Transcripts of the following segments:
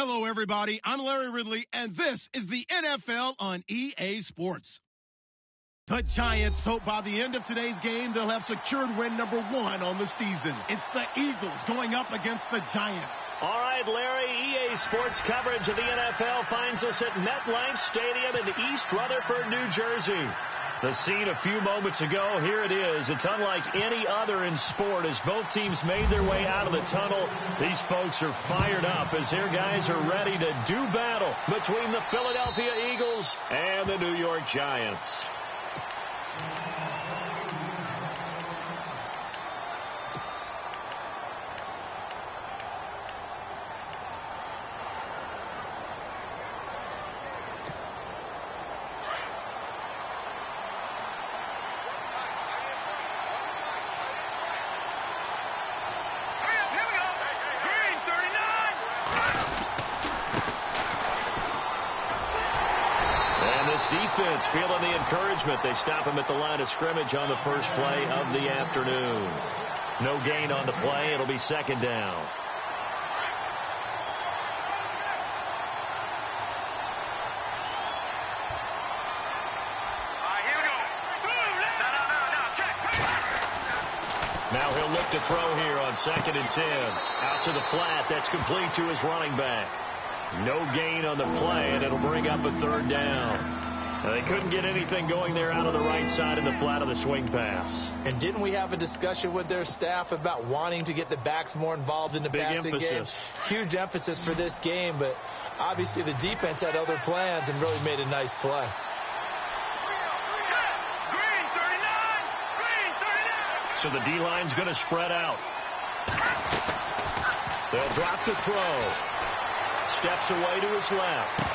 Hello, everybody. I'm Larry Ridley, and this is the NFL on EA Sports. The Giants hope by the end of today's game they'll have secured win number 1 on the season. It's the Eagles going up against the Giants. All right, Larry, EA Sports coverage of the NFL finds us at MetLife Stadium in East Rutherford, New Jersey. The scene a few moments ago, here it is. It's unlike any other in sport as both teams made their way out of the tunnel. These folks are fired up as their guys are ready to do battle between the Philadelphia Eagles and the New York Giants. Defense feeling the encouragement. They stop him at the line of scrimmage on the first play of the afternoon. No gain on the play. It'll be second down. Now he'll look to throw here on 2nd and 10. Out to the flat. That's complete to his running back. No gain on the play, and it'll bring up a third down. Now, they couldn't get anything going there out of the right side in the flat of the swing pass. And didn't we have a discussion with their staff about wanting to get the backs more involved in the passing game? Huge emphasis for this game, but obviously the defense had other plans and really made a nice play. So the D-line's going to spread out. They'll drop the throw. Steps away to his left.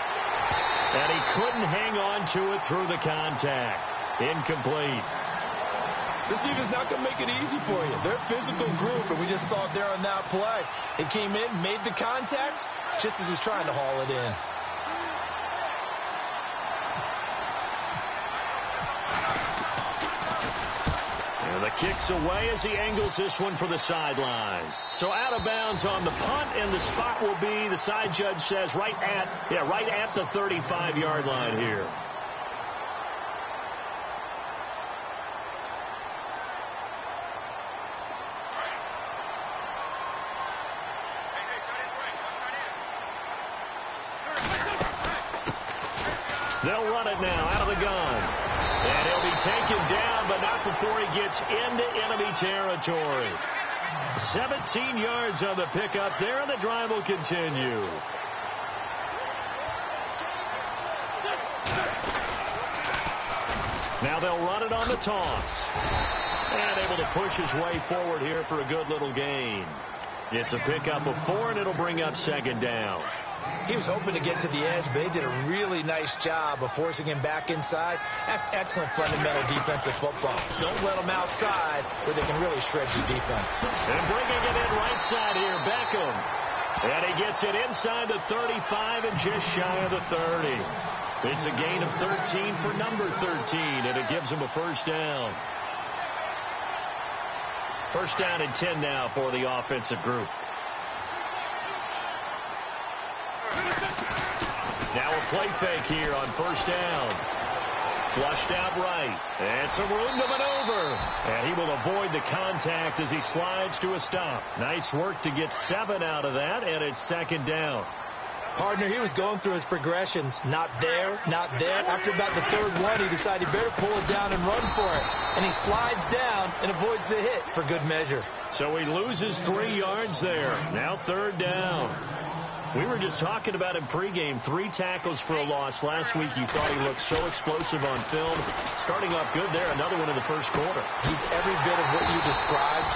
And he couldn't hang on to it through the contact. Incomplete. This defense not going to make it easy for you. They're a physical group, and we just saw it there on that play. It came in, made the contact, just as he's trying to haul it in. And the kick's away as he angles this one for the sideline. So out of bounds on the punt, and the spot will be, the side judge says, right at the 35-yard line here. They'll run it now out of the gun. And he'll be taken down, but not before he gets into enemy territory. 17 yards on the pickup there, and the drive will continue. Now they'll run it on the toss. And able to push his way forward here for a good little gain. It's a pickup of 4, and it'll bring up second down. He was hoping to get to the edge, but they did a really nice job of forcing him back inside. That's excellent fundamental defensive football. Don't let them outside where they can really shred your defense. And bringing it in right side here, Beckham. And he gets it inside the 35 and just shy of the 30. It's a gain of 13 for number 13, and it gives him a first down. First down and 10 now for the offensive group. Now a play fake here on first down. Flushed out right. And some room to maneuver. And he will avoid the contact as he slides to a stop. Nice work to get 7 out of that, and it's second down. Partner, he was going through his progressions. Not there, not there. After about the third one, he decided he better pull it down and run for it. And he slides down and avoids the hit for good measure. So he loses 3 yards there. Now third down. We were just talking about him pregame. 3 tackles for a loss. Last week you thought he looked so explosive on film. Starting off good there. Another one in the first quarter. He's every bit of what you described.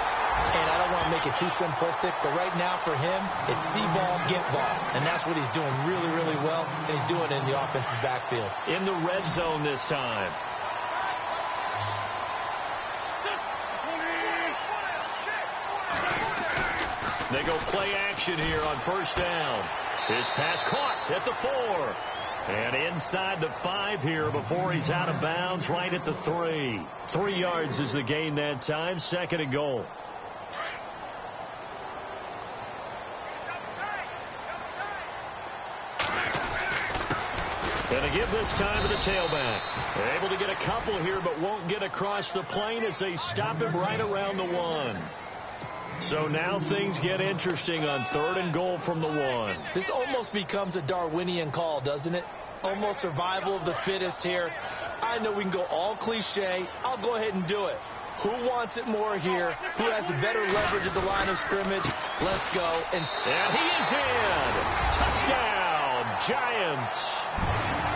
And I don't want to make it too simplistic, but right now for him, it's see ball, get ball. And that's what he's doing really, really well. And he's doing it in the offense's backfield. In the red zone this time. They go play action here on first down. His pass caught at the 4. And inside the 5 here before he's out of bounds, right at the 3. 3 yards is the gain that time. Second and goal. And to give this time to the tailback. They're able to get a couple here, but won't get across the plane as they stop him right around the 1. So now things get interesting on 3rd and goal from the 1. This almost becomes a Darwinian call, doesn't it? Almost survival of the fittest here. I know we can go all cliche. I'll go ahead and do it. Who wants it more here? Who has a better leverage at the line of scrimmage? Let's go. And he is in. Touchdown, Giants.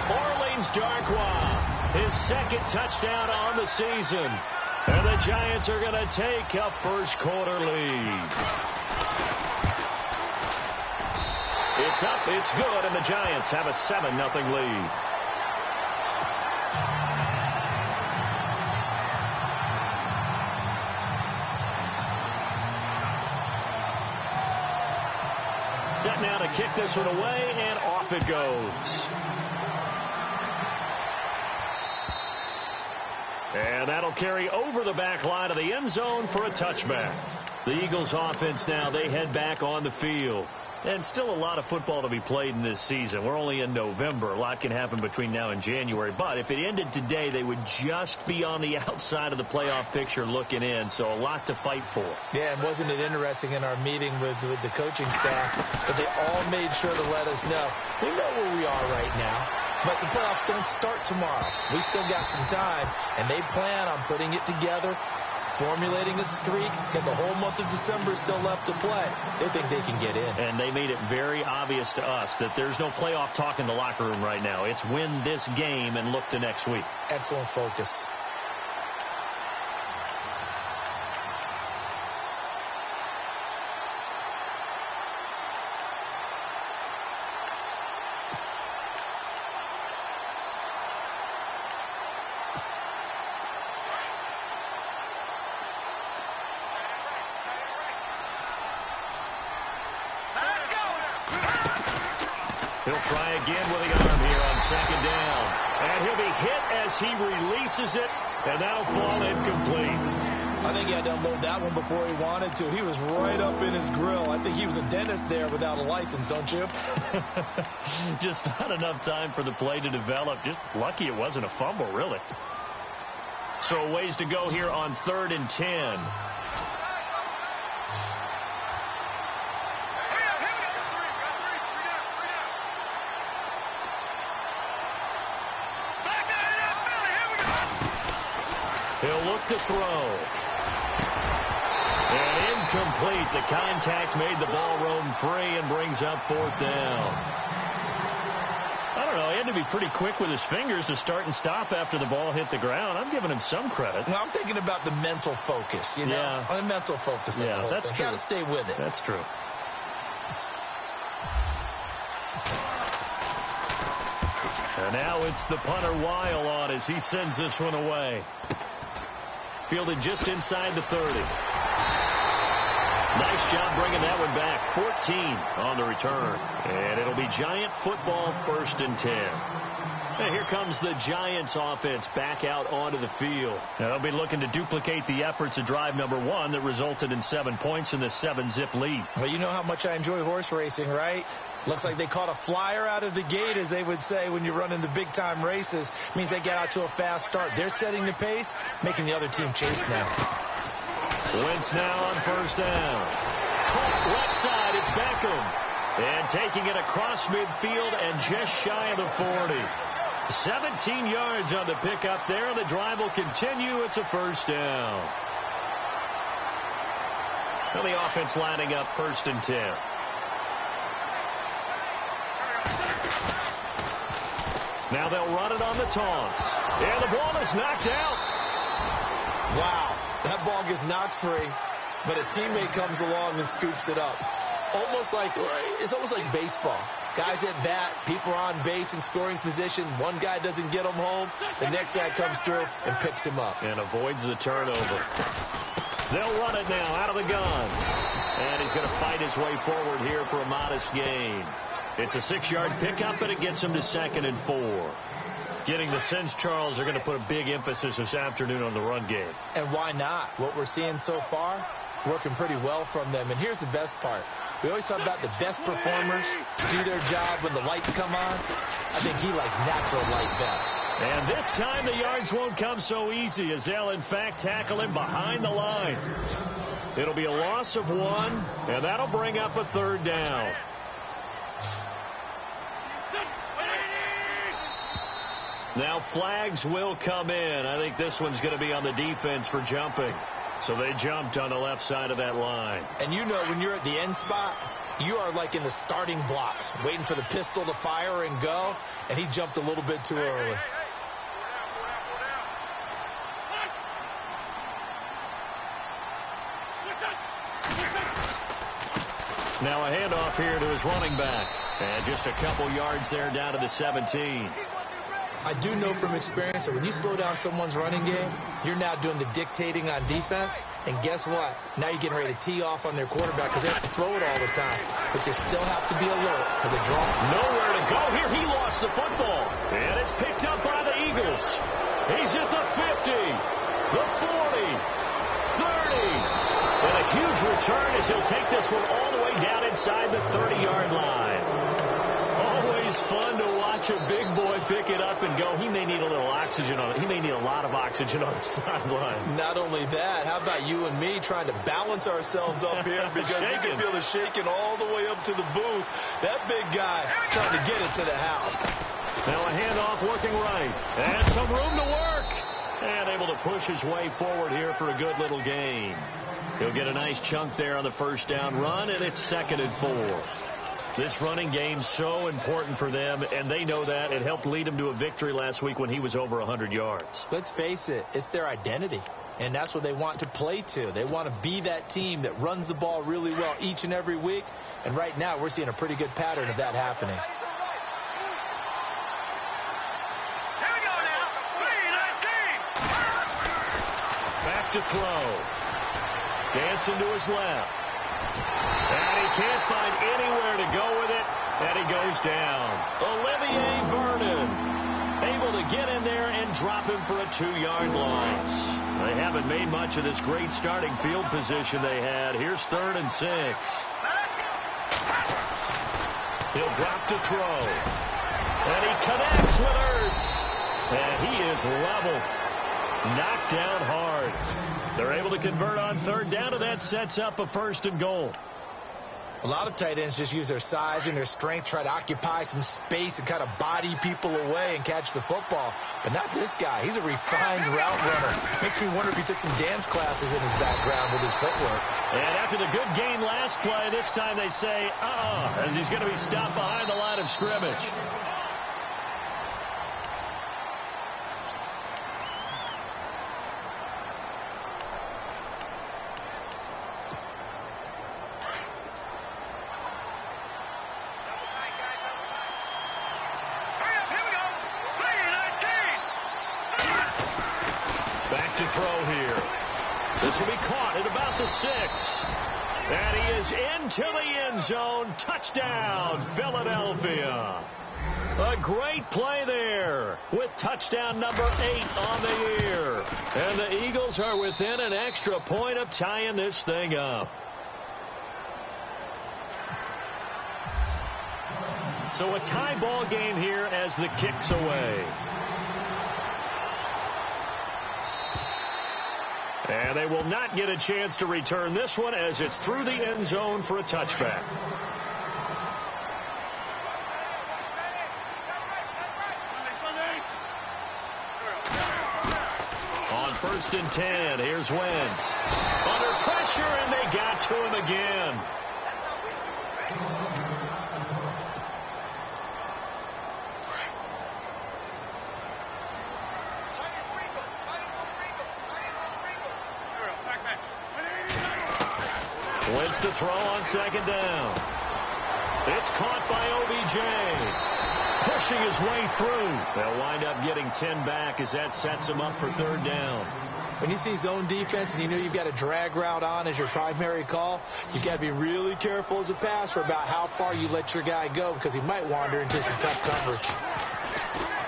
Orleans Darkwa, his 2nd touchdown on the season. And the Giants are going to take a first-quarter lead. It's up, it's good, and the Giants have a 7-0 lead. Set now to kick this one away, and off it goes. And that'll carry over the back line of the end zone for a touchback. The Eagles offense now, they head back on the field. And still a lot of football to be played in this season. We're only in November. A lot can happen between now and January. But if it ended today, they would just be on the outside of the playoff picture looking in. So a lot to fight for. Yeah, and wasn't it interesting in our meeting with the coaching staff that they all made sure to let us know, we know where we are right now. But the playoffs don't start tomorrow. We still got some time, and they plan on putting it together, formulating a streak, and the whole month of December is still left to play. They think they can get in. And they made it very obvious to us that there's no playoff talk in the locker room right now. It's win this game and look to next week. Excellent focus. He'll try again with the arm here on 2nd down. And he'll be hit as he releases it, and that'll fall incomplete. I think he had to unload that one before he wanted to. He was right up in his grill. I think he was a dentist there without a license, don't you? Just not enough time for the play to develop. Just lucky it wasn't a fumble, really. So a ways to go here on 3rd and 10. He'll look to throw. And incomplete. The contact made the ball roam free and brings up 4th down. I don't know. He had to be pretty quick with his fingers to start and stop after the ball hit the ground. I'm giving him some credit. Well, I'm thinking about the mental focus, you know? Yeah. The mental focus. Yeah, that's true. Got to stay with it. That's true. And now it's the punter Weil on as he sends this one away. Fielded just inside the 30. Nice job bringing that one back. 14 on the return. And it'll be Giant football, 1st and 10. And here comes the Giants offense back out onto the field. Now they'll be looking to duplicate the efforts of drive number 1 that resulted in 7 points in the 7-zip lead. Well, you know how much I enjoy horse racing, right? Looks like they caught a flyer out of the gate, as they would say when you're running the big-time races. Means they get out to a fast start. They're setting the pace, making the other team chase now. Wentz now on 1st down. Left side, it's Beckham. And taking it across midfield and just shy of the 40. 17 yards on the pickup there. The drive will continue. It's a 1st down. Now the offense lining up 1st and 10. Now they'll run it on the taunts. And the ball is knocked out. Wow. That ball gets knocked free, but a teammate comes along and scoops it up. It's almost like baseball. Guys at bat, people are on base in scoring position. One guy doesn't get him home. The next guy comes through and picks him up. And avoids the turnover. They'll run it now out of the gun. And he's going to fight his way forward here for a modest gain. It's a 6-yard pickup, and it gets him to 2nd and 4. Getting the sense, Charles, are going to put a big emphasis this afternoon on the run game. And why not? What we're seeing so far, working pretty well from them. And here's the best part. We always talk about the best performers do their job when the lights come on. I think he likes natural light best. And this time the yards won't come so easy as they'll, in fact, tackle him behind the line. It'll be a loss of 1, and that'll bring up a 3rd down. Now flags will come in. I think this one's going to be on the defense for jumping. So they jumped on the left side of that line. And you know when you're at the end spot, you are like in the starting blocks, waiting for the pistol to fire and go, and he jumped a little bit too early. Now a handoff here to his running back. And just a couple yards there down to the 17. I do know from experience that when you slow down someone's running game, you're now doing the dictating on defense. And guess what? Now you're getting ready to tee off on their quarterback because they have to throw it all the time. But you still have to be alert for the draw. Nowhere to go here. He lost the football. And it's picked up by the Eagles. He's at the 50, the 40, 30. And a huge return as he'll take this one all the way down inside the 30-yard line. Always fun to watch a big boy pick it up and go. He may need a little oxygen on it. He may need a lot of oxygen on the sideline. Not only that, how about you and me trying to balance ourselves up here because you can feel the shaking all the way up to the booth. That big guy trying to get it to the house. Now a handoff working right. And some room to work. And able to push his way forward here for a good little gain. He'll get a nice chunk there on the first down run, and it's 2nd and 4. This running game's so important for them, and they know that. It helped lead them to a victory last week when he was over 100 yards. Let's face it, it's their identity, and that's what they want to play to. They want to be that team that runs the ball really well each and every week, and right now we're seeing a pretty good pattern of that happening. Back to throw. Dancing to his left. And he can't find anywhere to go with it, and he goes down. Olivier Vernon able to get in there and drop him for a 2-yard loss. They haven't made much of this great starting field position they had. Here's 3rd and 6. He'll drop to throw. And he connects with Ertz. And he is level. Knocked down hard. They're able to convert on 3rd down, and that sets up a 1st and goal. A lot of tight ends just use their size and their strength, try to occupy some space and kind of body people away and catch the football. But not this guy. He's a refined route runner. Makes me wonder if he took some dance classes in his background with his footwork. And after the good game last play, this time they say, as he's going to be stopped behind the line of scrimmage. Back to throw here. This will be caught at about the 6. And he is into the end zone. Touchdown, Philadelphia. A great play there with touchdown number 8 on the year. And the Eagles are within an extra point of tying this thing up. So a tie ball game here as the kick's away. And they will not get a chance to return this one as it's through the end zone for a touchback. On 1st and 10, here's Wentz. Under pressure, and they got to him again. Wentz to throw on 2nd down. It's caught by OBJ. Pushing his way through. They'll wind up getting 10 back as that sets him up for 3rd down. When you see zone defense and you know you've got a drag route on as your primary call, you've got to be really careful as a passer about how far you let your guy go because he might wander into some tough coverage.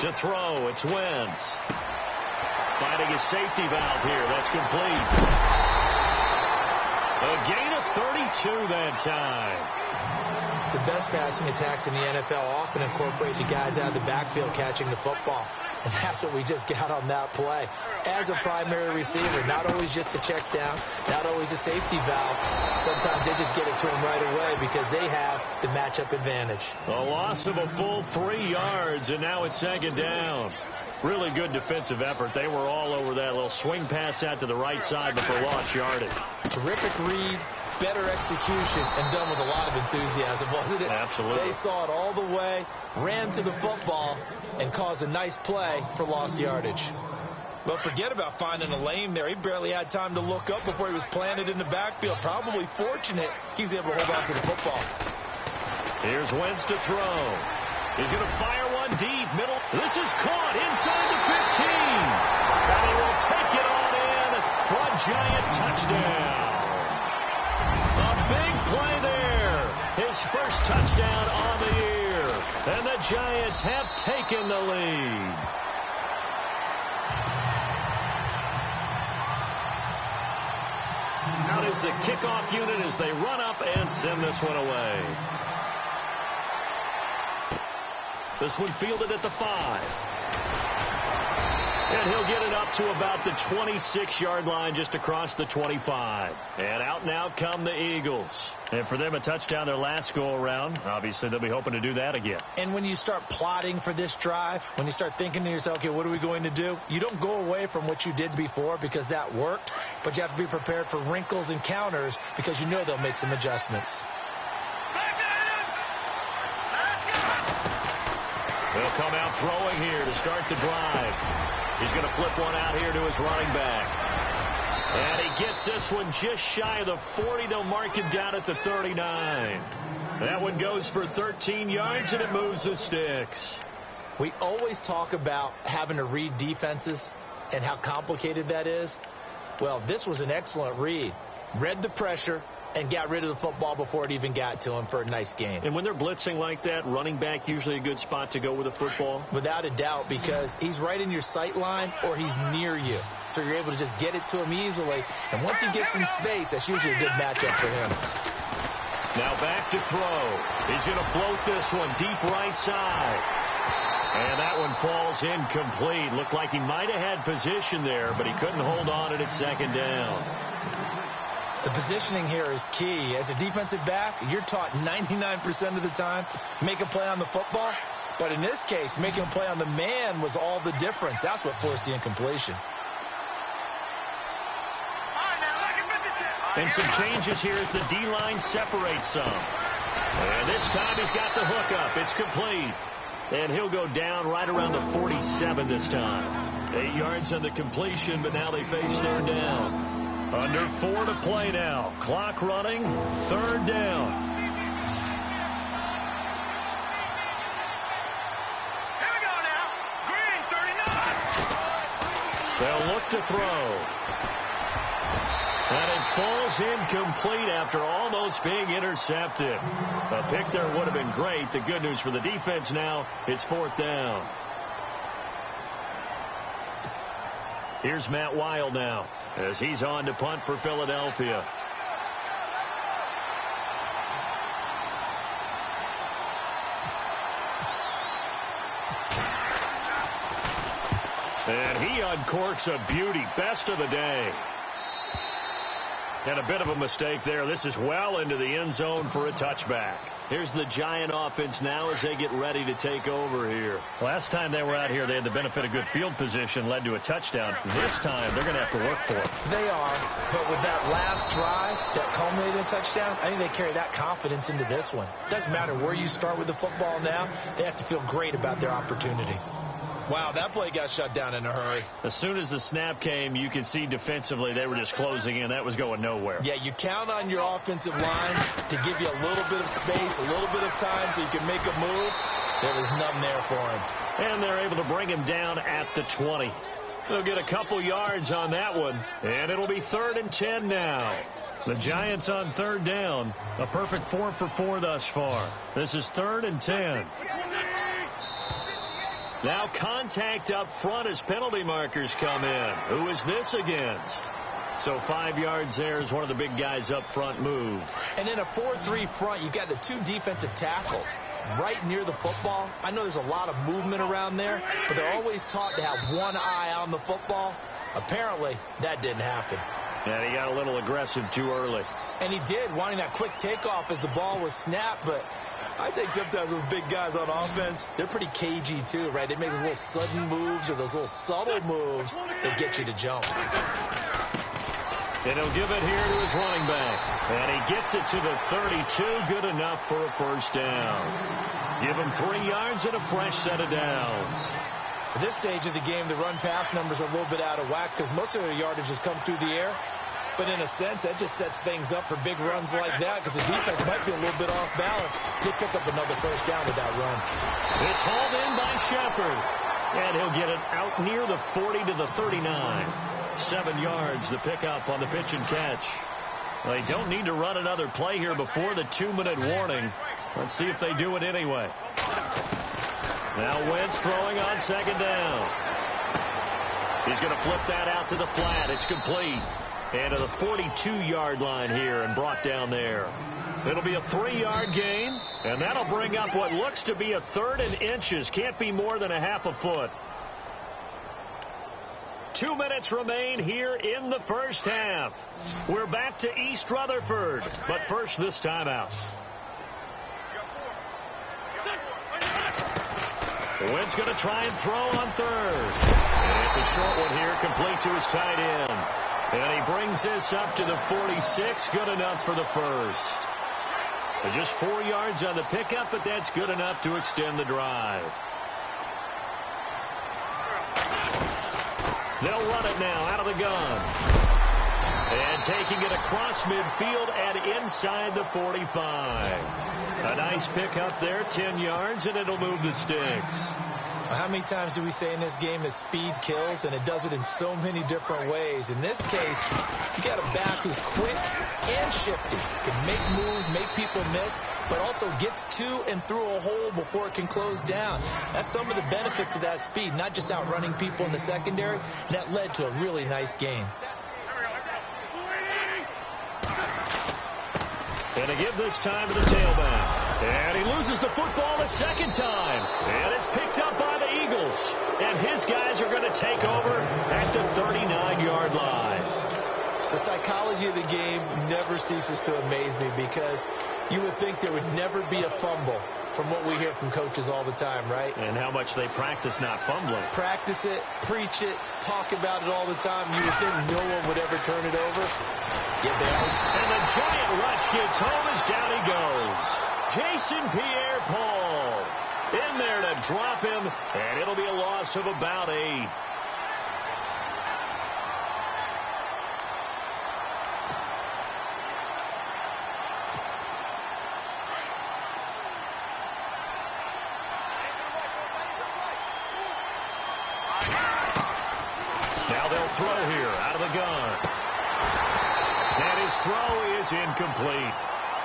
To throw, it's Wentz. Finding his safety valve here. That's complete. A gain of 32 that time. The best passing attacks in the NFL often incorporate the guys out of the backfield catching the football. And that's what we just got on that play. As a primary receiver, not always just a check down, not always a safety valve. Sometimes they just get it to them right away because they have the matchup advantage. A loss of a full 3 yards, and now it's second down. Really good defensive effort. They were all over that little swing pass out to the right side, but for lost yardage. Terrific read, better execution, and done with a lot of enthusiasm, wasn't it? Absolutely. They saw it all the way, ran to the football, and caused a nice play for lost yardage. But forget about finding a lane there. He barely had time to look up before he was planted in the backfield. Probably fortunate he was able to hold on to the football. Here's Wentz to throw. He's going to fire one deep, middle. This is caught inside the 15. And he will take it on in for a Giant touchdown. A big play there. His first touchdown on the year. And the Giants have taken the lead. Out is the kickoff unit as they run up and send this one away. This one fielded at the 5. And he'll get it up to about the 26-yard line, just across the 25. And out now come the Eagles. And for them, a touchdown their last go-around. Obviously, they'll be hoping to do that again. And when you start plotting for this drive, when you start thinking to yourself, okay, what are we going to do? You don't go away from what you did before because that worked, but you have to be prepared for wrinkles and counters because you know they'll make some adjustments. He'll come out throwing here to start the drive. He's going to flip one out here to his running back. And he gets this one just shy of the 40. They'll mark him down at the 39. That one goes for 13 yards, and it moves the sticks. We always talk about having to read defenses and how complicated that is. Well, this was an excellent read. Read the pressure and got rid of the football before it even got to him for a nice gain. And when they're blitzing like that, running back usually a good spot to go with a football? Without a doubt, because he's right in your sight line or he's near you. So you're able to just get it to him easily. And once he gets in space, that's usually a good matchup for him. Now back to throw. He's going to float this one deep right side. And that one falls incomplete. Looked like he might have had position there, but he couldn't hold on at second down. The positioning here is key. As a defensive back, you're taught 99% of the time, make a play on the football. But in this case, making a play on the man was all the difference. That's what forced the incompletion. And some changes here as the D-line separates some. And this time he's got the hook up. It's complete. And he'll go down right around the 47 this time. 8 yards on the completion, but now they face third down. Under 4 to play now. Clock running. Third down. Here we go now. Green, 39. They'll look to throw. And it falls incomplete after almost being intercepted. A pick there would have been great. The good news for the defense now, it's fourth down. Here's Matt Weil now as he's on to punt for Philadelphia. And he uncorks a beauty. Best of the day. And a bit of a mistake there. This is well into the end zone for a touchback. Here's the Giant offense now as they get ready to take over here. Last time they were out here, they had the benefit of good field position, led to a touchdown. This time, they're going to have to work for it. They are, but with that last drive that culminated in a touchdown, I think they carry that confidence into this one. Doesn't matter where you start with the football now, they have to feel great about their opportunity. Wow, that play got shut down in a hurry. As soon as the snap came, you could see defensively they were just closing in. That was going nowhere. Yeah, you count on your offensive line to give you a little bit of space, a little bit of time so you can make a move. There was none there for him. And they're able to bring him down at the 20. They'll get a couple yards on that one, and it'll be 3rd and 10 now. The Giants on third down. A perfect 4 for 4 thus far. This is 3rd and 10. Now contact up front as penalty markers come in. Who is this against? So 5 yards there is one of the big guys up front moved. And in a 4-3 front, you've got the 2 defensive tackles right near the football. I know there's a lot of movement around there, but they're always taught to have one eye on the football. Apparently, that didn't happen. And he got a little aggressive too early. And he did, wanting that quick takeoff as the ball was snapped, but I think sometimes those big guys on offense, they're pretty cagey too, right? They make those little sudden moves or those little subtle moves that get you to jump. And he'll give it here to his running back. And he gets it to the 32. Good enough for a first down. Give him 3 yards and a fresh set of downs. At this stage of the game, the run-pass numbers are a little bit out of whack because most of their yardage has come through the air. But in a sense, that just sets things up for big runs like that because the defense might be a little bit off balance. He'll pick up another first down with that run. It's hauled in by Shepard. And he'll get it out near the 40 to the 39. 7 yards the pickup on the pitch and catch. They don't need to run another play here before the 2-minute warning. Let's see if they do it anyway. Now Wentz throwing on second down. He's going to flip that out to the flat. It's complete. And to the 42-yard line here and brought down there. It'll be a 3-yard gain, and that'll bring up what looks to be a 3rd and inches. Can't be more than a half a foot. 2 minutes remain here in the first half. We're back to East Rutherford, but first this timeout. Wentz going to try and throw on 3rd. And it's a short one here, complete to his tight end. And he brings this up to the 46, good enough for the first. But just 4 yards on the pickup, but that's good enough to extend the drive. They'll run it now out of the gun. And taking it across midfield and inside the 45. A nice pickup there, 10 yards, and it'll move the sticks. How many times do we say in this game that speed kills, and it does it in so many different ways? In this case, you got a back who's quick and shifty, can make moves, make people miss, but also gets to and through a hole before it can close down. That's some of the benefits of that speed, not just outrunning people in the secondary, and that led to a really nice game. And to give this time to the tailback. And he loses the football a second time. And it's picked up by the Eagles. And his guys are going to take over at the 39-yard line. The psychology of the game never ceases to amaze me because you would think there would never be a fumble from what we hear from coaches all the time, right? And how much they practice not fumbling. Practice it, preach it, talk about it all the time. You would think no one would ever turn it over. Yet they are. And the giant rush gets home as down he goes. Jason Pierre-Paul in there to drop him, and it'll be a loss of about 8. Now they'll throw here out of the gun. And his throw is incomplete.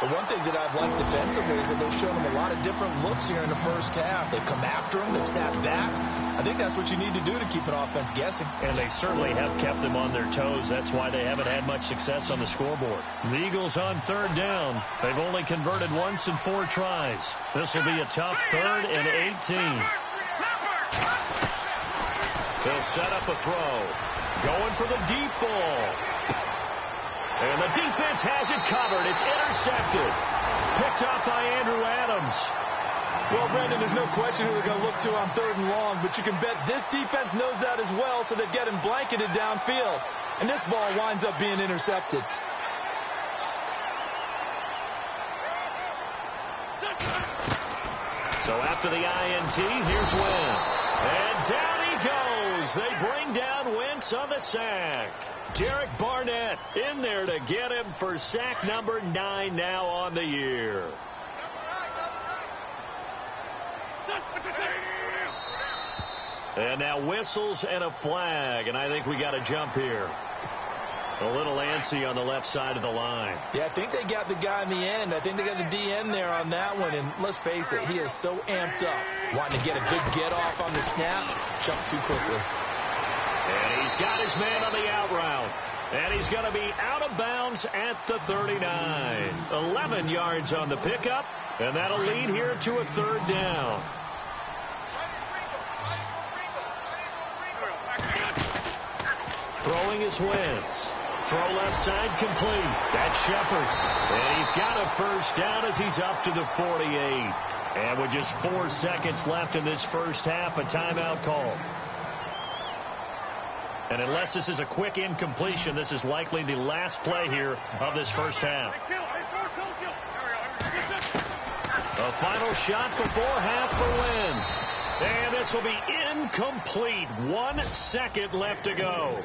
The one thing that I've liked defensively is that they've shown him a lot of different looks here in the first half. They've come after him. They've sat back. I think that's what you need to do to keep an offense guessing. And they certainly have kept them on their toes. That's why they haven't had much success on the scoreboard. The Eagles on 3rd down. They've only converted once in 4 tries. This will be a tough 3rd and 18. They'll set up a throw. Going for the deep ball. And the defense has it covered. It's intercepted. Picked off by Andrew Adams. Well, Brendan, there's no question who they're going to look to on 3rd and long, but you can bet this defense knows that as well, so they've got him blanketed downfield. And this ball winds up being intercepted. So after the INT, here's Wentz. And down he goes. They bring down Wentz on the sack. Derek Barnett in there to get him for sack number 9 now on the year. And now whistles and a flag, and I think we got a jump here. A little antsy on the left side of the line. Yeah, I think they got the guy in the end. I think they got the DN there on that one, and let's face it, he is so amped up, wanting to get a good get-off on the snap, jump too quickly. And he's got his man on the out route. And he's going to be out of bounds at the 39. 11 yards on the pickup, and that'll lead here to a third down. Throwing is Wentz. Throw left side complete. That's Shepard. And he's got a first down as he's up to the 48. And with just 4 seconds left in this first half, a timeout call. And unless this is a quick incompletion, this is likely the last play here of this first half. A final shot before half for Wentz. And this will be incomplete. 1 second left to go.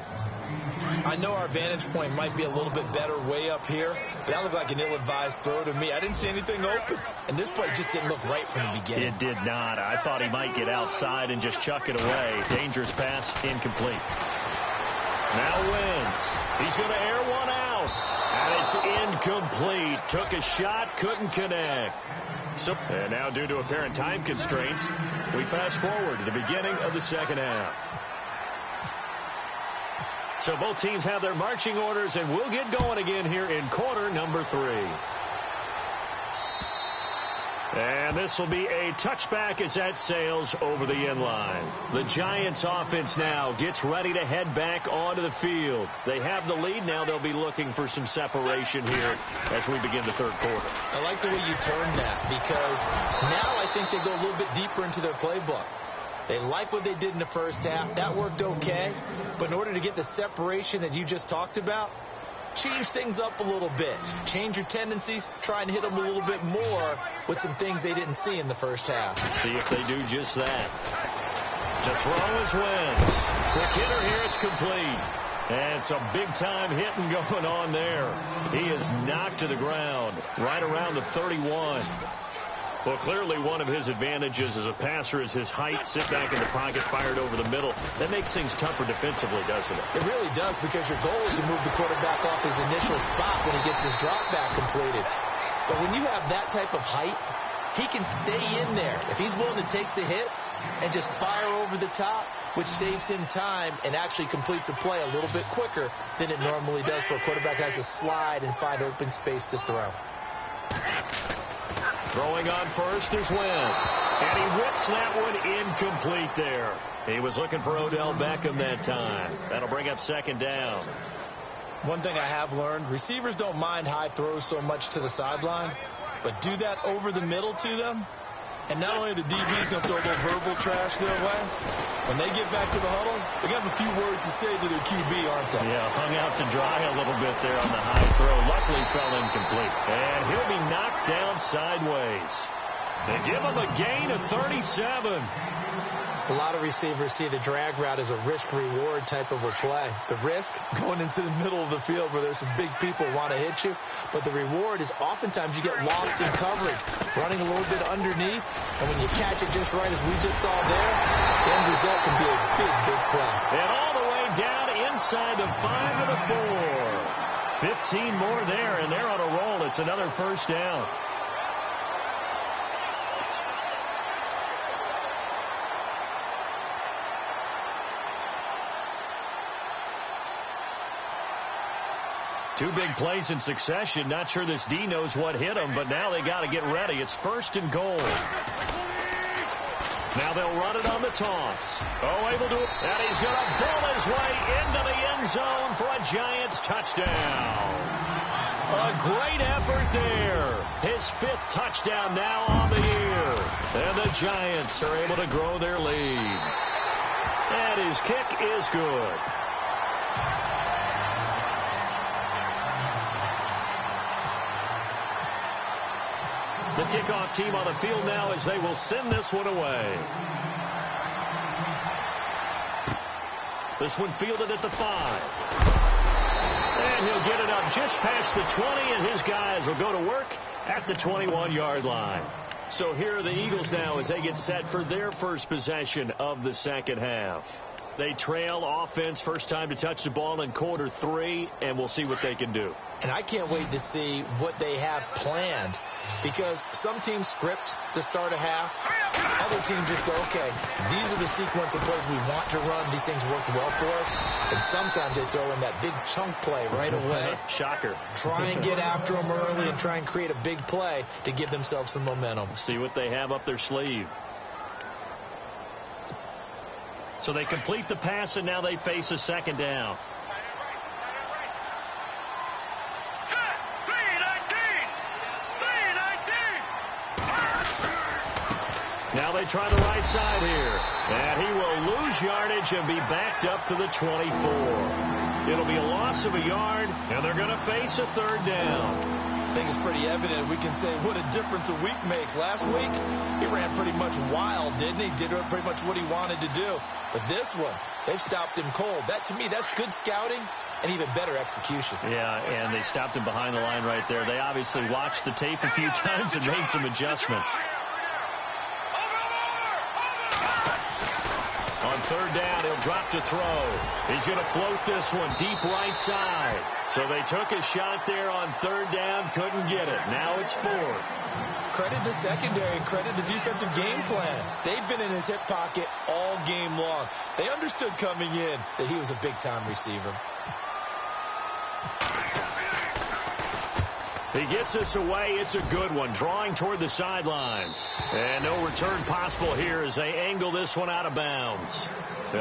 I know our vantage point might be a little bit better way up here, but that looked like an ill-advised throw to me. I didn't see anything open, and this play just didn't look right from the beginning. It did not. I thought he might get outside and just chuck it away. Dangerous pass, incomplete. Now Wentz. He's going to air one out, and it's incomplete. Took a shot, couldn't connect. And now, due to apparent time constraints, we fast forward to the beginning of the second half. So both teams have their marching orders, and we'll get going again here in quarter number 3. And this will be a touchback as that sails over the end line. The Giants offense now gets ready to head back onto the field. They have the lead. Now they'll be looking for some separation here as we begin the third quarter. I like the way you turned that, because now I think they go a little bit deeper into their playbook. They like what they did in the first half. That worked okay. But in order to get the separation that you just talked about, change things up a little bit. Change your tendencies. Try and hit them a little bit more with some things they didn't see in the first half. See if they do just that. To throw is Wentz. Quick hitter here. It's complete. And some big-time hitting going on there. He is knocked to the ground right around the 31. Well, clearly one of his advantages as a passer is his height. Sit back in the pocket, fired over the middle. That makes things tougher defensively, doesn't it? It really does, because your goal is to move the quarterback off his initial spot when he gets his drop back completed. But when you have that type of height, he can stay in there. If he's willing to take the hits and just fire over the top, which saves him time and actually completes a play a little bit quicker than it normally does, where a quarterback has to slide and find open space to throw. Throwing on first is Wentz. And he whips that one incomplete there. He was looking for Odell Beckham that time. That'll bring up second down. One thing I have learned, receivers don't mind high throws so much to the sideline, but do that over the middle to them, and not only are the DBs going to throw a little verbal trash their way, when they get back to the huddle, they got a few words to say to their QB, aren't they? Yeah, hung out to dry a little bit there on the high throw. Luckily fell incomplete. And he'll be knocked down sideways. They give him a gain of 37. A lot of receivers see the drag route as a risk-reward type of a play. The risk, going into the middle of the field where there's some big people want to hit you. But the reward is oftentimes you get lost in coverage, running a little bit underneath. And when you catch it just right, as we just saw there, the end result can be a big, big play. And all the way down inside the 5 of the 4. 15 more there, and they're on a roll. It's another first down. Two big plays in succession. Not sure this D knows what hit him, but now they got to get ready. It's first and goal. Now they'll run it on the toss. Oh, able to, and he's going to pull his way into the end zone for a Giants touchdown. A great effort there. His 5th touchdown now on the year. And the Giants are able to grow their lead. And his kick is good. The kickoff team on the field now as they will send this one away. This one fielded at the 5. And he'll get it up just past the 20, and his guys will go to work at the 21-yard line. So here are the Eagles now as they get set for their first possession of the second half. They trail offense, first time to touch the ball in quarter 3, and we'll see what they can do. And I can't wait to see what they have planned, because some teams script to start a half. Other teams just go, okay, these are the sequence of plays we want to run. These things worked well for us. And sometimes they throw in that big chunk play right away. Shocker. Try and get after them early and try and create a big play to give themselves some momentum. See what they have up their sleeve. So they complete the pass, and now they face a second down. Now they try the right side here. And he will lose yardage and be backed up to the 24. It'll be a loss of a yard, and they're going to face a third down. I think it's pretty evident. We can say what a difference a week makes. Last week, he ran pretty much wild, didn't he? Did pretty much what he wanted to do. But this one, they've stopped him cold. That, to me, that's good scouting and even better execution. Yeah, and they stopped him behind the line right there. They obviously watched the tape a few times and made some adjustments. On third down, he'll drop to throw. He's going to float this one deep right side. So they took a shot there on third down, couldn't get it. Now it's fourth. Credit the secondary and credit the defensive game plan. They've been in his hip pocket all game long. They understood coming in that he was a big-time receiver. He gets this away. It's a good one. Drawing toward the sidelines. And no return possible here as they angle this one out of bounds.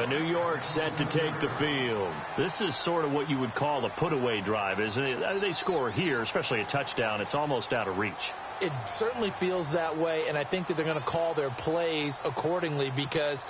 New York set to take the field. This is sort of what you would call a put-away drive, isn't it? They score here, especially a touchdown. It's almost out of reach. It certainly feels that way, and I think that they're going to call their plays accordingly, because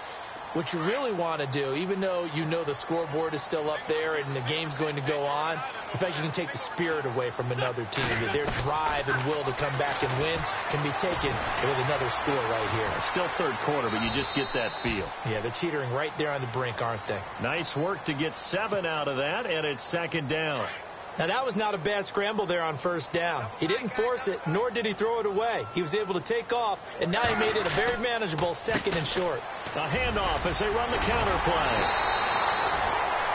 what you really want to do, even though you know the scoreboard is still up there and the game's going to go on, in fact, you can take the spirit away from another team. Their drive and will to come back and win can be taken with another score right here. It's still third quarter, but you just get that feel. Yeah, they're teetering right there on the brink, aren't they? Nice work to get 7 out of that, and it's second down. Now, that was not a bad scramble there on first down. He didn't force it, nor did he throw it away. He was able to take off, and now he made it a very manageable second and short. A handoff as they run the counter play.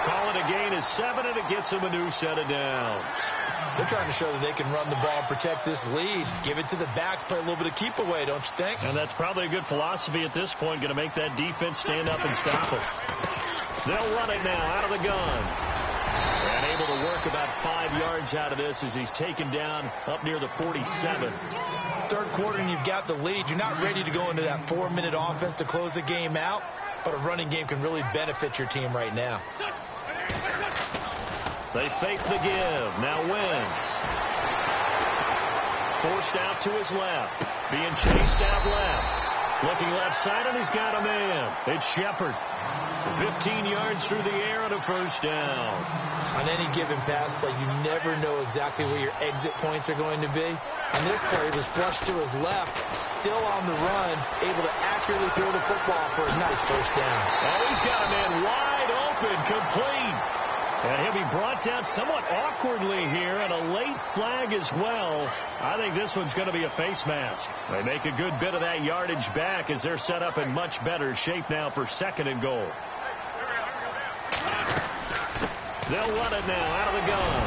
Call it a gain of 7, and it gets him a new set of downs. They're trying to show that they can run the ball and protect this lead. Give it to the backs, play a little bit of keep away, don't you think? And that's probably a good philosophy at this point, going to make that defense stand up and stop it. They'll run it now out of the gun. And able to work about 5 yards out of this as he's taken down up near the 47. Third quarter and you've got the lead. You're not ready to go into that 4-minute offense to close the game out, but a running game can really benefit your team right now. They fake the give. Now Wentz. Forced out to his left. Being chased out left. Looking left side, and he's got a man. It's Shepard. 15 yards through the air and a first down. On any given pass play, you never know exactly where your exit points are going to be. On this play, he was flushed to his left, still on the run, able to accurately throw the football for a nice first down. Oh, he's got a man wide open, complete. And he'll be brought down somewhat awkwardly here, and a late flag as well. I think this one's going to be a face mask. They make a good bit of that yardage back as they're set up in much better shape now for second and goal. They'll run it now out of the gun.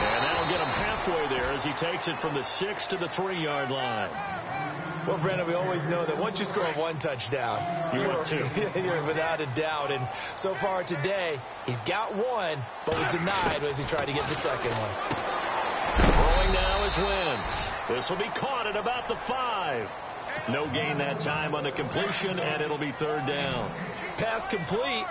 And that'll get him halfway there as he takes it from the 6 to the 3-yard line. Well, Brandon, we always know that once you score one touchdown, you're 2. You're without a doubt. And so far today, he's got one, but was denied as he tried to get the second one. Throwing now is Wentz. This will be caught at about the 5. No gain that time on the completion, and it'll be third down. Pass complete,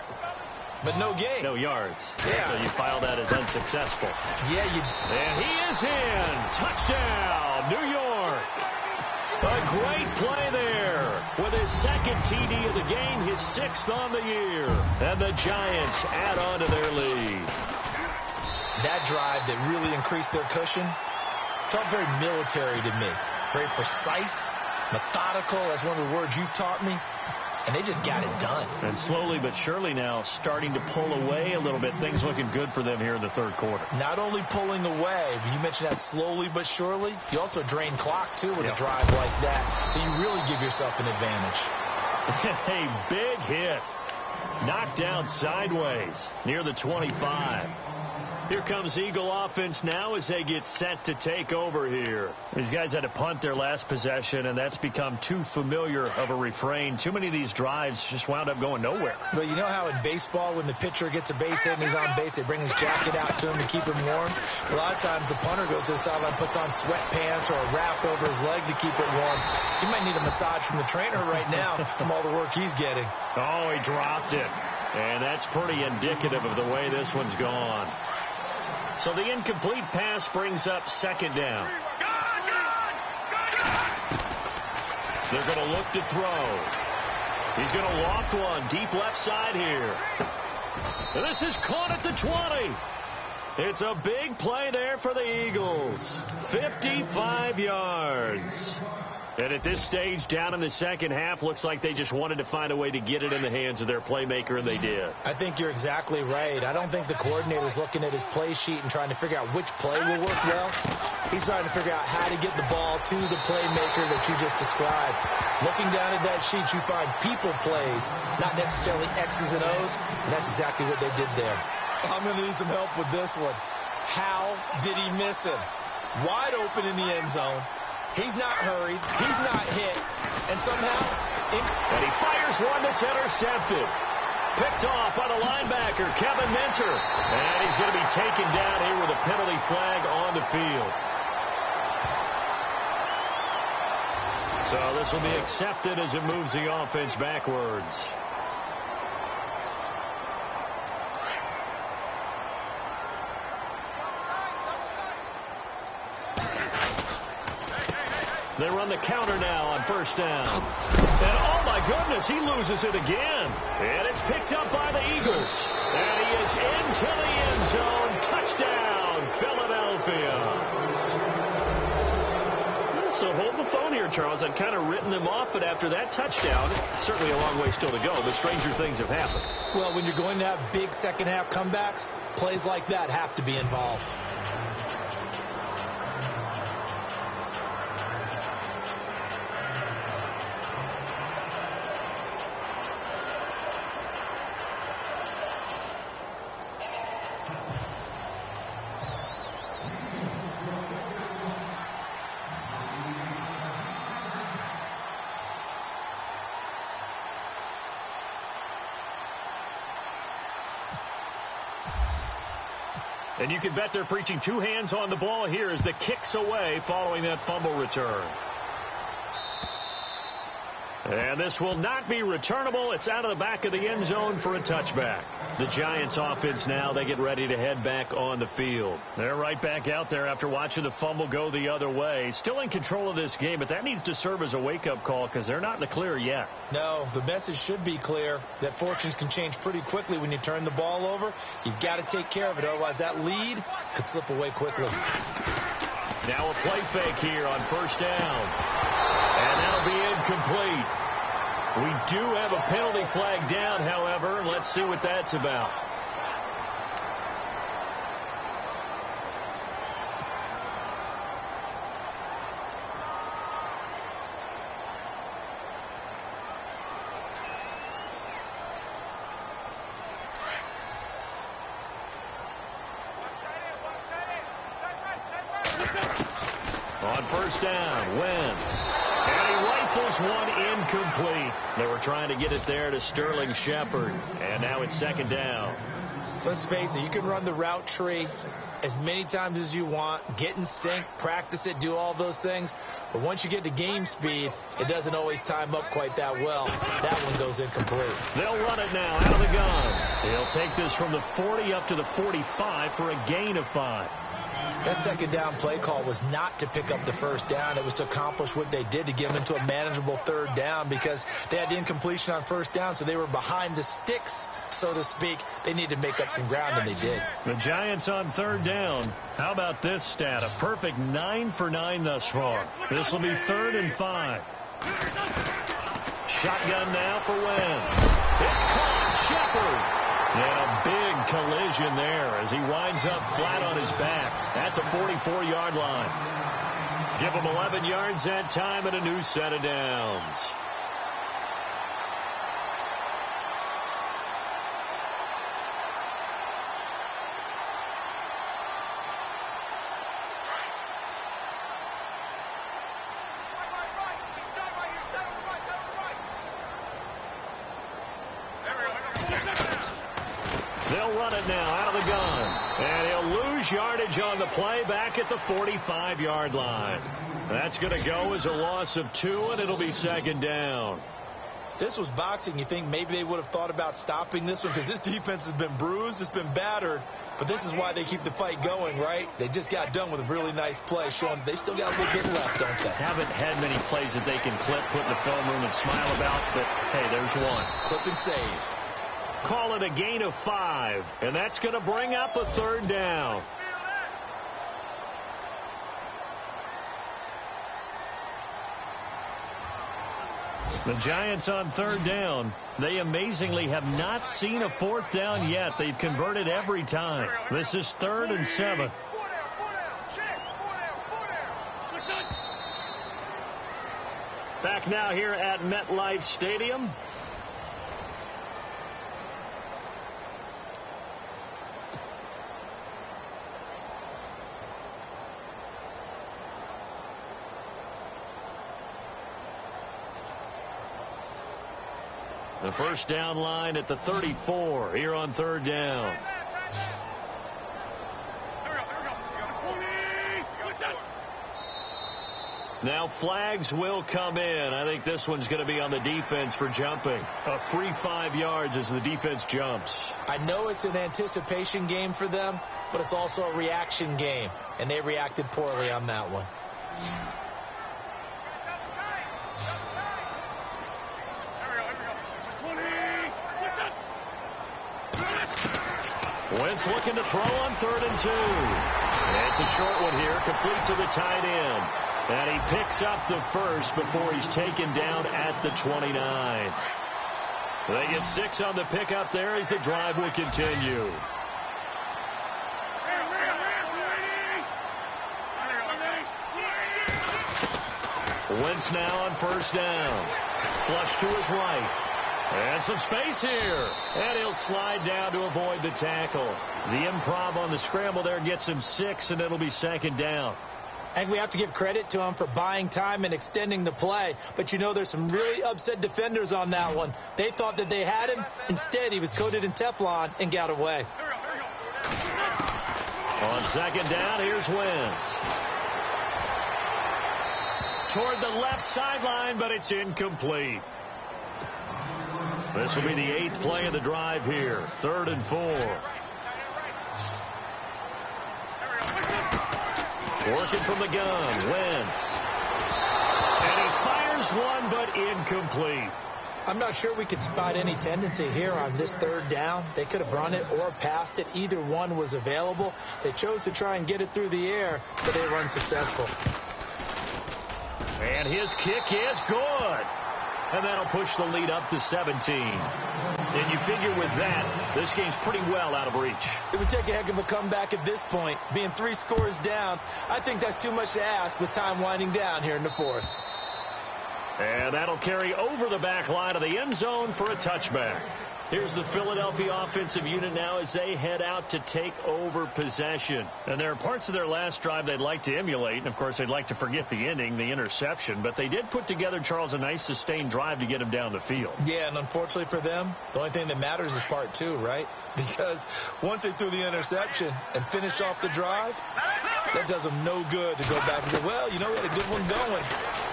but no gain. No yards. Yeah. So you file that as unsuccessful. Yeah, and he is in. Touchdown, New York. A great play there with his second TD of the game, his 6th on the year. And the Giants add on to their lead. That drive that really increased their cushion felt very military to me. Very precise, methodical. That's one of the words you've taught me. And they just got it done. And slowly but surely now starting to pull away a little bit. Things looking good for them here in the third quarter. Not only pulling away, but you mentioned that slowly but surely. You also drain clock, too, with a drive like that. So you really give yourself an advantage. A big hit. Knocked down sideways near the 25. Here comes Eagle offense now as they get set to take over here. These guys had to punt their last possession, and that's become too familiar of a refrain. Too many of these drives just wound up going nowhere. But you know how in baseball, when the pitcher gets a base hit and he's on base, they bring his jacket out to him to keep him warm? A lot of times the punter goes to the sideline, puts on sweatpants or a wrap over his leg to keep it warm. He might need a massage from the trainer right now from all the work he's getting. Oh, he dropped it. And that's pretty indicative of the way this one's gone. So the incomplete pass brings up second down. They're going to look to throw. He's going to loft one deep left side here. And this is caught at the 20. It's a big play there for the Eagles. 55 yards. And at this stage, down in the second half, looks like they just wanted to find a way to get it in the hands of their playmaker, and they did. I think you're exactly right. I don't think the coordinator's looking at his play sheet and trying to figure out which play will work well. He's trying to figure out how to get the ball to the playmaker that you just described. Looking down at that sheet, you find people plays, not necessarily X's and O's, and that's exactly what they did there. I'm going to need some help with this one. How did he miss him? Wide open in the end zone. He's not hurried. He's not hit. And somehow... And he fires one that's intercepted. Picked off by the linebacker, Kevin Minter. And he's going to be taken down here with a penalty flag on the field. So this will be accepted as it moves the offense backwards. They run the counter now on first down. And oh my goodness, he loses it again. And it's picked up by the Eagles. And he is into the end zone. Touchdown, Philadelphia. So hold the phone here, Charles. I'd kind of written them off, but after that touchdown, certainly a long way still to go, but stranger things have happened. Well, when you're going to have big second half comebacks, plays like that have to be involved. And you can bet they're preaching two hands on the ball here as the kick's away following that fumble return. And this will not be returnable. It's out of the back of the end zone for a touchback. The Giants offense now, they get ready to head back on the field. They're right back out there after watching the fumble go the other way. Still in control of this game, but that needs to serve as a wake-up call because they're not in the clear yet. No, the message should be clear that fortunes can change pretty quickly when you turn the ball over. You've got to take care of it, otherwise that lead could slip away quickly. Now a play fake here on first down. And that'll be incomplete. We do have a penalty flag down, however. Let's see what that's about. On first down, Wentz. And he rifles one incomplete. They were trying to get it there to Sterling Shepard. And now it's second down. Let's face it, you can run the route tree as many times as you want, get in sync, practice it, do all those things. But once you get to game speed, it doesn't always time up quite that well. That one goes incomplete. They'll run it now out of the gun. He'll take this from the 40 up to the 45 for a gain of 5. That second down play call was not to pick up the first down. It was to accomplish what they did, to get them into a manageable third down, because they had incompletion on first down, so they were behind the sticks, so to speak. They needed to make up some ground, and they did. The Giants on third down. How about this stat? A perfect 9 for 9 thus far. This will be 3rd and 5. Shotgun now for Wentz. It's caught. Shepard. And a big collision there as he winds up flat on his back at the 44-yard line. Give him 11 yards that time and a new set of downs. to run it now out of the gun. And he'll lose yardage on the play back at the 45-yard line. That's going to go as a loss of 2, and it'll be second down. This was boxing. You think maybe they would have thought about stopping this one because this defense has been bruised, it's been battered, but this is why they keep the fight going, right? They just got done with a really nice play, showing they still got a little bit left, don't they? Haven't had many plays that they can clip, put in the film room, and smile about, but hey, there's one. Clip and save. Call it a gain of 5, and that's going to bring up a third down. The Giants on third down. They amazingly have not seen a fourth down yet. They've converted every time. This is 3rd and 7. Back now here at MetLife Stadium. The first down line at the 34 here on third down. Now flags will come in. I think this one's going to be on the defense for jumping. A free 5 yards as the defense jumps. I know it's an anticipation game for them, but it's also a reaction game, and they reacted poorly on that one. Wentz looking to throw on 3rd and 2. It's a short one here, complete to the tight end. And he picks up the first before he's taken down at the 29. They get 6 on the pickup there as the drive will continue. Wentz now on first down. Flush to his right. And some space here. And he'll slide down to avoid the tackle. The improv on the scramble there gets him 6, and it'll be second down. I think we have to give credit to him for buying time and extending the play. But, you know, there's some really upset defenders on that one. They thought that they had him. Instead, he was coated in Teflon and got away. On second down, here's Wentz. Toward the left sideline, but it's incomplete. This will be the 8th play of the drive here. 3rd and 4. Working from the gun, Wentz. And he fires one, but incomplete. I'm not sure we could spot any tendency here on this 3rd down. They could have run it or passed it. Either one was available. They chose to try and get it through the air, but they were unsuccessful. And his kick is good. And that'll push the lead up to 17. And you figure with that, this game's pretty well out of reach. It would take a heck of a comeback at this point. Being 3 scores down, I think that's too much to ask with time winding down here in the 4th. And that'll carry over the back line of the end zone for a touchback. Here's the Philadelphia offensive unit now as they head out to take over possession. And there are parts of their last drive they'd like to emulate. And, of course, they'd like to forget the ending, the interception. But they did put together, Charles, a nice sustained drive to get them down the field. Yeah, and unfortunately for them, the only thing that matters is part 2, right? Because once they threw the interception and finished off the drive, that does them no good to go back and say, well, you know, we had a good one going.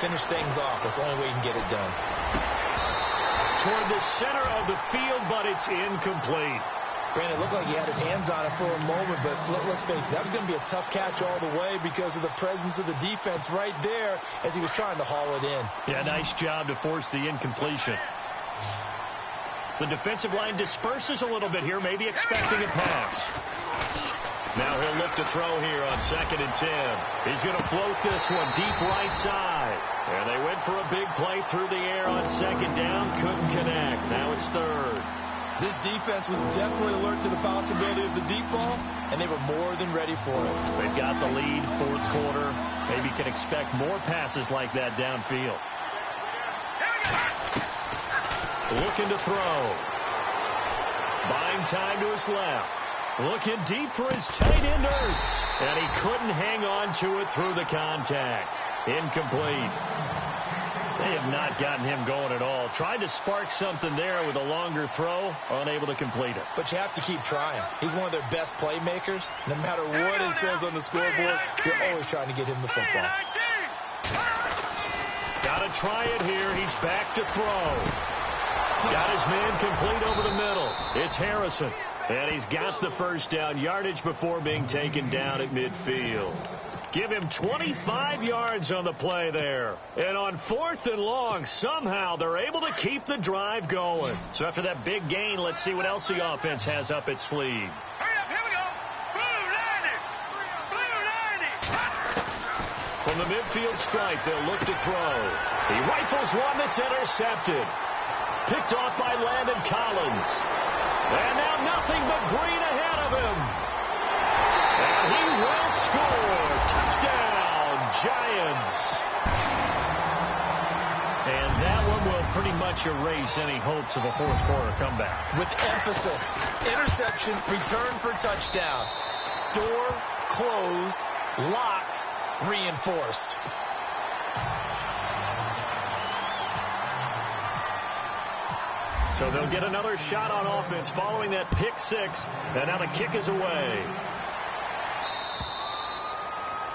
Finish things off. That's the only way you can get it done. Toward the center of the field, but it's incomplete. Brandon, it looked like he had his hands on it for a moment, but let's face it, that was going to be a tough catch all the way because of the presence of the defense right there as he was trying to haul it in. Yeah, nice job to force the incompletion. The defensive line disperses a little bit here, maybe expecting a pass. Now he'll look to throw here on 2nd and 10. He's going to float this one deep right side. And they went for a big play through the air on 2nd down. Couldn't connect. Now it's 3rd. This defense was definitely alert to the possibility of the deep ball, and they were more than ready for it. They've got the lead, 4th quarter. Maybe can expect more passes like that downfield. Looking to throw. Buying time to his left. Looking deep for his tight end, Ertz. And he couldn't hang on to it through the contact. Incomplete. They have not gotten him going at all. Tried to spark something there with a longer throw, unable to complete it. But you have to keep trying. He's one of their best playmakers. No matter what it says on the scoreboard, you're always trying to get him the football. Got to try it here. He's back to throw. Got his man complete over the middle. It's Harrison. And he's got the first down yardage before being taken down at midfield. Give him 25 yards on the play there. And on 4th and long, somehow they're able to keep the drive going. So after that big gain, let's see what else the offense has up its sleeve. Hurry up, here we go. Blue 90. From the midfield stripe, they'll look to throw. He rifles one that's intercepted. Picked off by Landon Collins. And now nothing but green ahead of him. And he will score. Touchdown, Giants. And that one will pretty much erase any hopes of a fourth quarter comeback. With emphasis, interception, return for touchdown. Door closed, locked, reinforced. So they'll get another shot on offense following that pick six. And now the kick is away.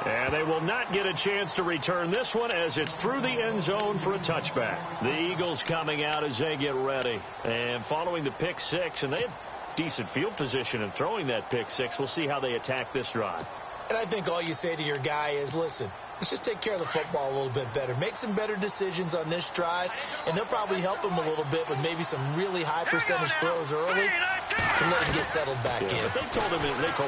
And they will not get a chance to return this one as it's through the end zone for a touchback. The Eagles coming out as they get ready. And following the pick six, and they had decent field position in throwing that pick six. We'll see how they attack this drive. And I think all you say to your guy is, listen, let's just take care of the football a little bit better. Make some better decisions on this drive, and they'll probably help him a little bit with maybe some really high percentage throws early to let him get settled back in. But they told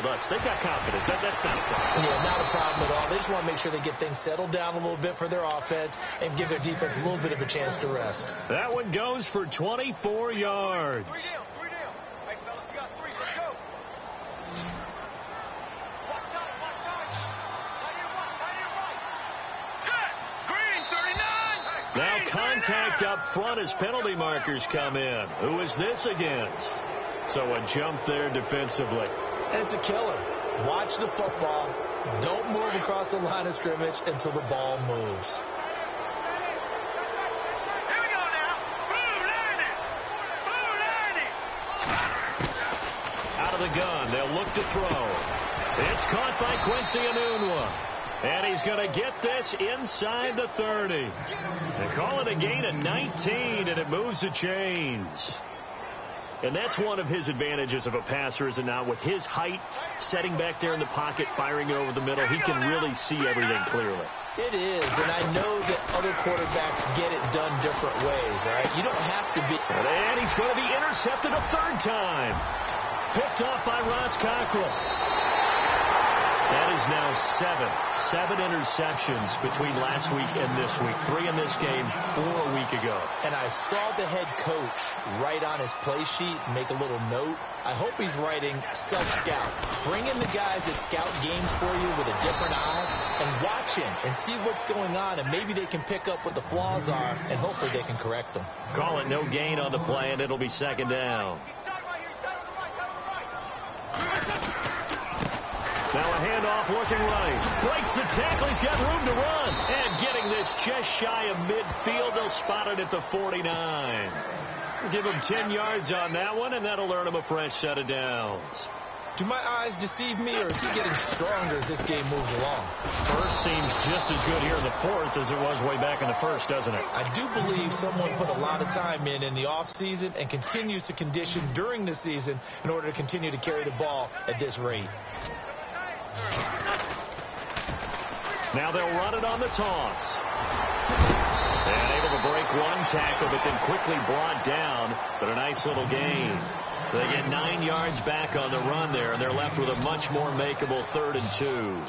us they've got confidence. That's not a problem. Yeah, not a problem at all. They just want to make sure they get things settled down a little bit for their offense and give their defense a little bit of a chance to rest. That one goes for 24 yards. Now contact up front as penalty markers come in. Who is this against? So a jump there defensively. And it's a killer. Watch the football. Don't move across the line of scrimmage until the ball moves. Here we go now. Blue 90. Out of the gun. They'll look to throw. It's caught by Quincy Enunwa. And he's going to get this inside the 30. They call it a gain of 19, and it moves the chains. And that's one of his advantages of a passer, is it not? With his height, setting back there in the pocket, firing it over the middle, he can really see everything clearly. It is, and I know that other quarterbacks get it done different ways, all right? You don't have to be. And he's going to be intercepted a third time. Picked off by Ross Cockrell. That is now seven interceptions between last week and this week. 3 in this game, 4 a week ago. And I saw the head coach write on his play sheet, make a little note. I hope he's writing self-scout. Bring in the guys that scout games for you with a different eye and watch him and see what's going on, and maybe they can pick up what the flaws are, and hopefully they can correct them. Call it no gain on the play, and it'll be second down. Now a handoff looking right. Breaks the tackle. He's got room to run. And getting this just shy of midfield. They'll spot it at the 49. Give him 10 yards on that one, and that'll earn him a fresh set of downs. Do my eyes deceive me, or is he getting stronger as this game moves along? First seems just as good here in the fourth as it was way back in the first, doesn't it? I do believe someone put a lot of time in the offseason and continues to condition during the season in order to continue to carry the ball at this rate. Now they'll run it on the toss. And able to break one tackle, but then quickly brought down. But a nice little gain. They get 9 yards back on the run there, and they're left with a much more makeable 3rd and 2.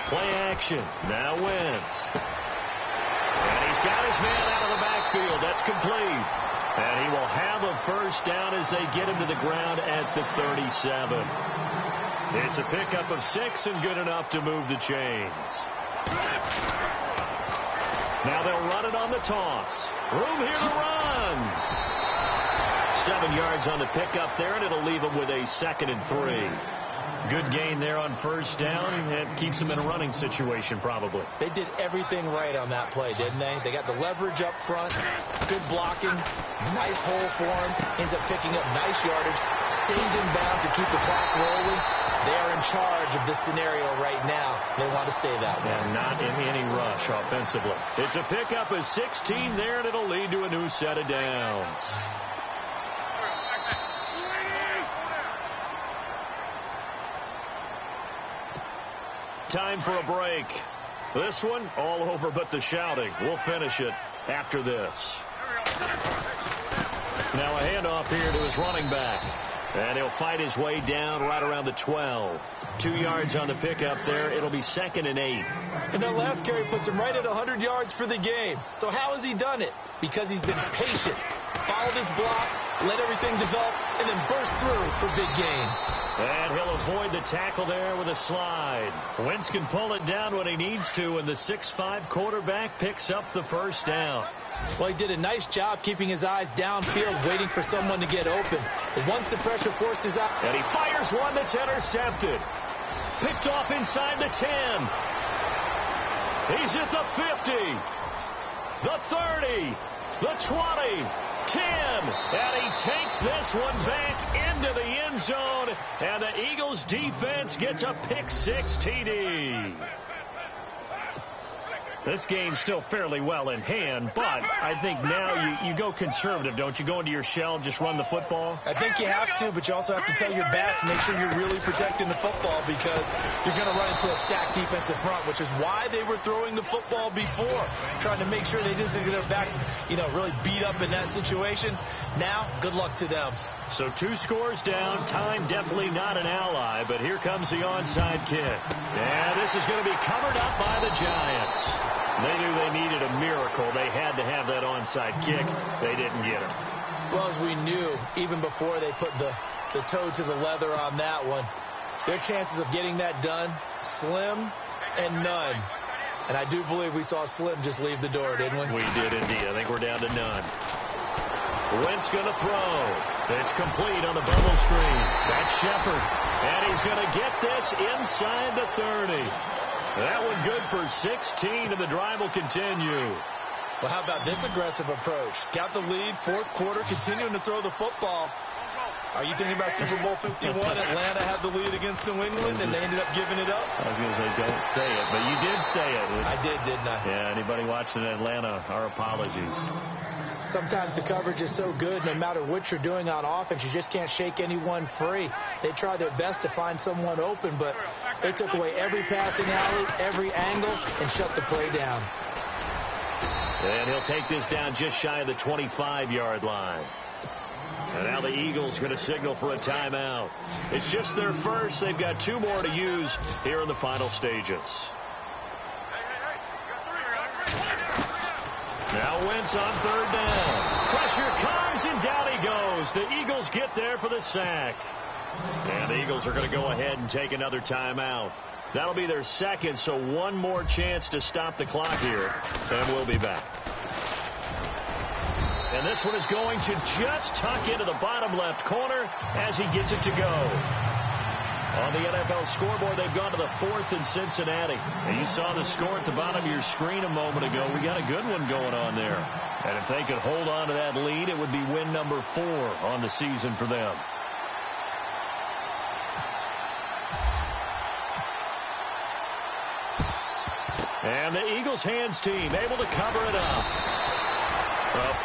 Play action. Now Wentz. And he's got his man out of the backfield. That's complete. And he will have a first down as they get him to the ground at the 37. It's a pickup of 6 and good enough to move the chains. Now they'll run it on the toss. Room here to run. 7 yards on the pickup there, and it'll leave them with a 2nd and 3. Good gain there on first down. It keeps them in a running situation probably. They did everything right on that play, didn't they? They got the leverage up front, good blocking, nice hole for him, ends up picking up nice yardage, stays in bounds to keep the clock rolling. They are in charge of this scenario right now. They want to stay that way. And not in any rush offensively. It's a pickup of 16 there, and it'll lead to a new set of downs. Time for a break. This one, all over but the shouting. We'll finish it after this. Now a handoff here to his running back. And he'll fight his way down right around the 12. 2 yards on the pickup there. It'll be 2nd and 8. And that last carry puts him right at 100 yards for the game. So how has he done it? Because he's been patient, followed his blocks, let everything develop, and then burst through for big gains. And he'll avoid the tackle there with a slide. Wentz can pull it down when he needs to, and the 6'5" quarterback picks up the first down. Well, he did a nice job keeping his eyes downfield, waiting for someone to get open. But once the pressure forces out... And he fires one that's intercepted. Picked off inside the 10. He's at the 50. The 30. The 20. 10. And he takes this one back into the end zone. And the Eagles defense gets a pick 6 TD. This game's still fairly well in hand, but I think now you go conservative, don't you? Go into your shell, just run the football? I think you have to, but you also have to tell your backs, make sure you're really protecting the football because you're going to run into a stacked defensive front, which is why they were throwing the football before, trying to make sure they just get their backs, really beat up in that situation. Now, good luck to them. So 2 scores down. Time definitely not an ally, but here comes the onside kick. And this is going to be covered up by the Giants. They knew they needed a miracle. They had to have that onside kick. They didn't get it. Well, as we knew, even before they put the toe to the leather on that one, their chances of getting that done, slim and none. And I do believe we saw Slim just leave the door, didn't we? We did indeed. I think we're down to none. Wentz going to throw. It's complete on the bubble screen. That's Shepard. And he's going to get this inside the 30. That one good for 16, and the drive will continue. Well, how about this aggressive approach? Got the lead, 4th quarter, continuing to throw the football. Are you thinking about Super Bowl 51? Atlanta had the lead against New England, and they ended up giving it up? I was going to say, don't say it, but you did say it. I did, didn't I? Yeah, anybody watching Atlanta, our apologies. Sometimes the coverage is so good, no matter what you're doing on offense, you just can't shake anyone free. They try their best to find someone open, but they took away every passing alley, every angle, and shut the play down. And he'll take this down just shy of the 25-yard line. And now the Eagles going to signal for a timeout. It's just their first. They've got 2 more to use here in the final stages. Now Wentz on 3rd down. Pressure comes, and down he goes. The Eagles get there for the sack. And the Eagles are going to go ahead and take another timeout. That'll be their second, so 1 more chance to stop the clock here. And we'll be back. And this one is going to just tuck into the bottom left corner as he gets it to go. On the NFL scoreboard, they've gone to the 4th in Cincinnati. And you saw the score at the bottom of your screen a moment ago. We got a good one going on there. And if they could hold on to that lead, it would be win number 4 on the season for them. And the Eagles hands team able to cover it up.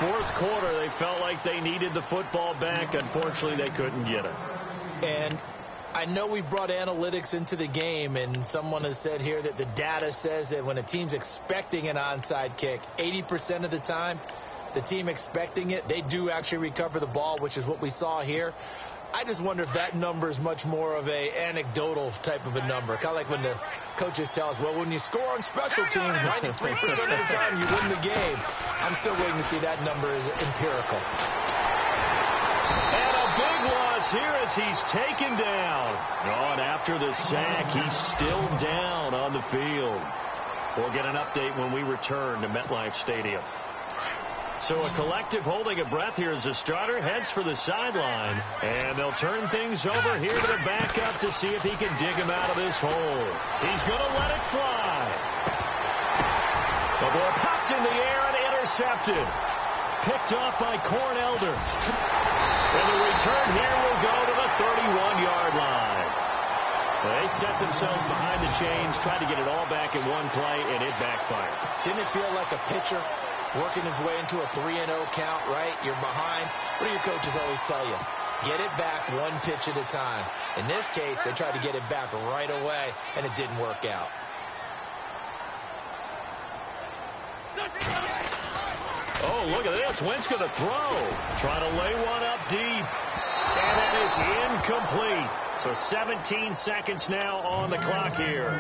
4th quarter, they felt like they needed the football back. Unfortunately, they couldn't get it. And I know we brought analytics into the game, and someone has said here that the data says that when a team's expecting an onside kick, 80% of the time, the team expecting it, they do actually recover the ball, which is what we saw here. I just wonder if that number is much more of a anecdotal type of a number. Kind of like when the coaches tell us, well, when you score on special teams, 93% of the time you win the game. I'm still waiting to see that number is empirical. And a big loss here as he's taken down. Oh, and after the sack, he's still down on the field. We'll get an update when we return to MetLife Stadium. So a collective holding of breath here as the starter heads for the sideline. And they'll turn things over here to the backup to see if he can dig him out of this hole. He's going to let it fly. The ball popped in the air and intercepted. Picked off by Cornelder. And the return here will go to the 31-yard line. They set themselves behind the chains, tried to get it all back in one play, and it backfired. Didn't it feel like a pitcher working his way into a 3-0 count, right? You're behind. What do your coaches always tell you? Get it back one pitch at a time. In this case, they tried to get it back right away, and it didn't work out. Oh, look at this. Wentz going to throw. Trying to lay one up deep. And that is incomplete. So 17 seconds now on the clock here.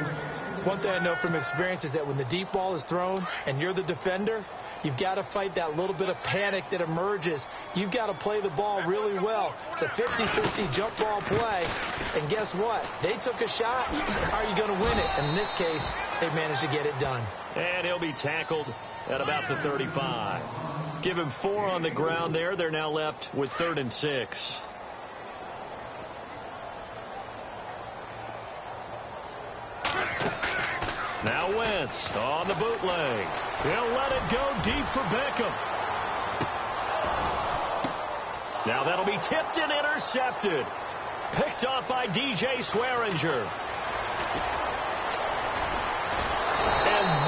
One thing I know from experience is that when the deep ball is thrown and you're the defender, you've got to fight that little bit of panic that emerges. You've got to play the ball really well. It's a 50-50 jump ball play. And guess what? They took a shot. How are you going to win it? And in this case, they managed to get it done. And he'll be tackled at about the 35. Give him 4 on the ground there. They're now left with 3rd and 6. Now Wentz on the bootleg. He'll let it go deep for Beckham. Now that'll be tipped and intercepted. Picked off by DJ Swearinger. And